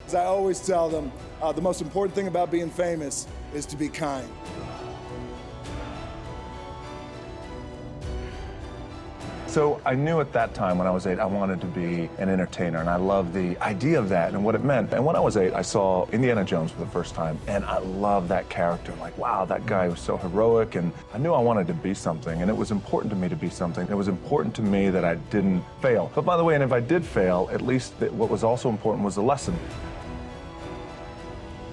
Because I always tell them the most important thing about being famous is to be kind. So I knew at that time when I was 8, I wanted to be an entertainer, and I loved the idea of that and what it meant. And when I was 8, I saw Indiana Jones for the first time, and I loved that character. Like, wow, that guy was so heroic, and I knew I wanted to be something, and it was important to me to be something. It was important to me that I didn't fail. But by the way, and if I did fail, at least what was also important was the lesson.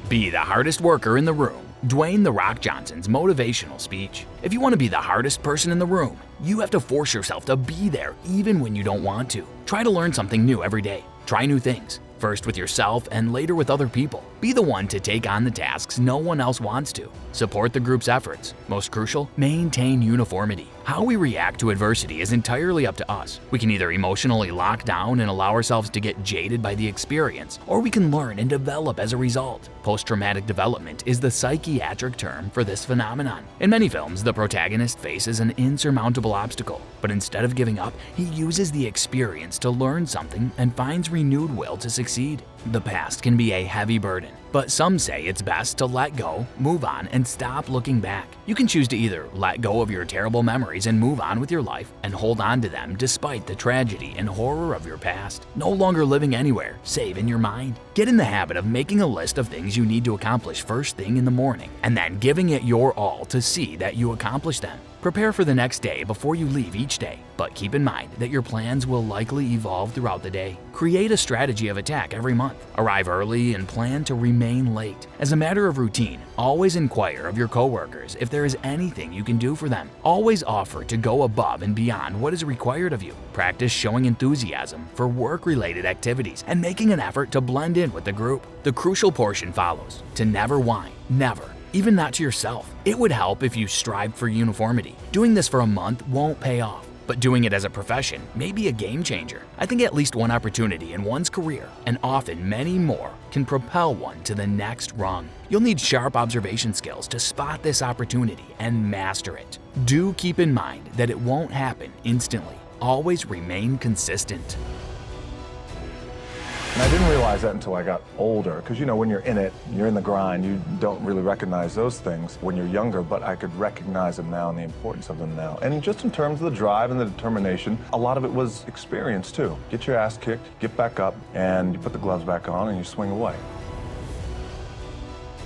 Be the hardest worker in the room. Dwayne The Rock Johnson's motivational speech. If you want to be the hardest person in the room, you have to force yourself to be there even when you don't want to. Try to learn something new every day. Try new things. First with yourself and later with other people. Be the one to take on the tasks no one else wants to. Support the group's efforts. Most crucial, maintain uniformity. How we react to adversity is entirely up to us. We can either emotionally lock down and allow ourselves to get jaded by the experience, or we can learn and develop as a result. Post-traumatic development is the psychiatric term for this phenomenon. In many films, the protagonist faces an insurmountable obstacle, but instead of giving up, he uses the experience to learn something and finds renewed will to succeed. The past can be a heavy burden, but some say it's best to let go, move on, and stop looking back. You can choose to either let go of your terrible memories and move on with your life and hold on to them despite the tragedy and horror of your past. No longer living anywhere, save in your mind. Get in the habit of making a list of things you need to accomplish first thing in the morning, and then giving it your all to see that you accomplish them. Prepare for the next day before you leave each day, but keep in mind that your plans will likely evolve throughout the day. Create a strategy of attack every month. Arrive early and plan to remain late. As a matter of routine, always inquire of your coworkers if there is anything you can do for them. Always offer to go above and beyond what is required of you. Practice showing enthusiasm for work-related activities and making an effort to blend in with the group. The crucial portion follows: to never whine, never. Even not to yourself. It would help if you strived for uniformity. Doing this for a month won't pay off, but doing it as a profession may be a game changer. I think at least one opportunity in one's career, and often many more, can propel one to the next rung. You'll need sharp observation skills to spot this opportunity and master it. Do keep in mind that it won't happen instantly. Always remain consistent. And I didn't realize that until I got older, because when you're in it, you're in the grind, you don't really recognize those things when you're younger, but I could recognize them now and the importance of them now. And just in terms of the drive and the determination, a lot of it was experience too. Get your ass kicked, get back up, and you put the gloves back on and you swing away.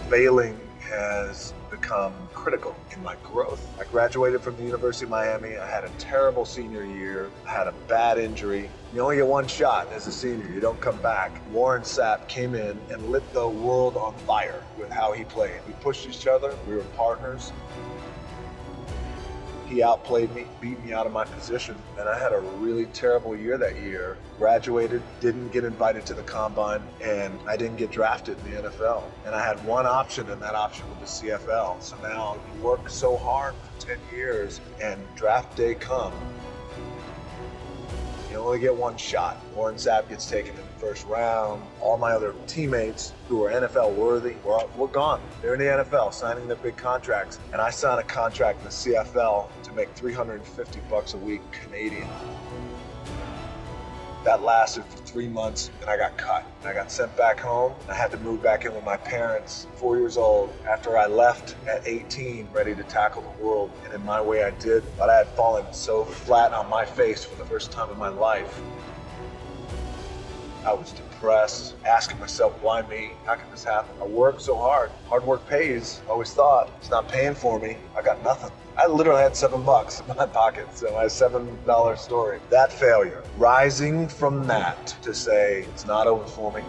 Failing has become critical in my growth. I graduated from the University of Miami. I had a terrible senior year. I had a bad injury. You only get one shot as a senior. You don't come back. Warren Sapp came in and lit the world on fire with how he played. We pushed each other. We were partners. He outplayed me, beat me out of my position, and I had a really terrible year that year. Graduated, didn't get invited to the combine, and I didn't get drafted in the NFL. And I had one option, and that option was the CFL. So now you work so hard for 10 years, and draft day comes. You only get one shot. Warren Sapp gets taken in the first round. All my other teammates who are NFL worthy were gone. They're in the NFL signing their big contracts. And I signed a contract in the CFL to make $350 a week Canadian. That lasted for 3 months, and I got cut. I got sent back home. I had to move back in with my parents, 4 years old, after I left at 18, ready to tackle the world. And in my way I did, but I had fallen so flat on my face for the first time in my life. I was depressed, asking myself, why me? How can this happen? I worked so hard. Hard work pays. I always thought it's not paying for me. I got nothing. I literally had $7 in my pocket, so my $7 story. That failure, rising from that to say, it's not over for me.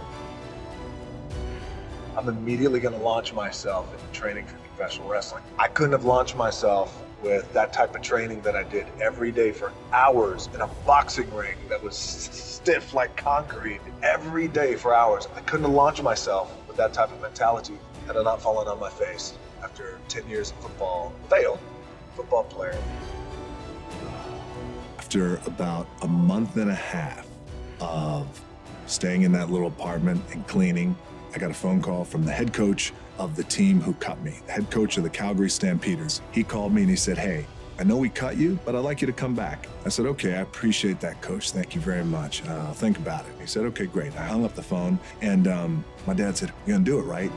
I'm immediately gonna launch myself into training for professional wrestling. I couldn't have launched myself with that type of training that I did every day for hours in a boxing ring that was stiff like concrete every day for hours. I couldn't have launched myself with that type of mentality had I not fallen on my face after 10 years of football. Failed football player. After about a month and a half of staying in that little apartment and cleaning, I got a phone call from the head coach of the team who cut me, the head coach of the Calgary Stampeders. He called me and he said, hey, I know we cut you, but I'd like you to come back. I said, okay, I appreciate that, coach. Thank you very much. I'll think about it. He said, okay, great. I hung up the phone, and my dad said, you're gonna do it, right?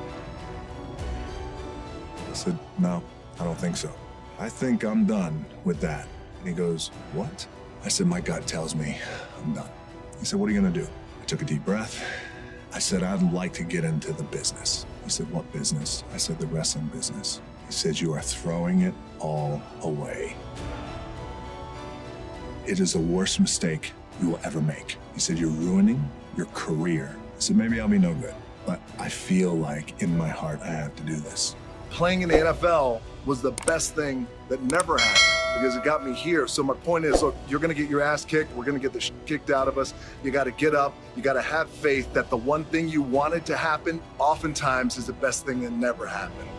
I said, no, I don't think so. I think I'm done with that. And he goes, what? I said, my gut tells me I'm done. He said, what are you gonna do? I took a deep breath. I said, I'd like to get into the business. He said, what business? I said, the wrestling business. He said, you are throwing it all away. It is the worst mistake you will ever make. He said, you're ruining your career. I said, maybe I'll be no good, but I feel like in my heart I have to do this. Playing in the NFL was the best thing that never happened because it got me here. So my point is, look, you're gonna get your ass kicked. We're gonna get the shit kicked out of us. You gotta get up. You gotta have faith that the one thing you wanted to happen oftentimes is the best thing that never happened.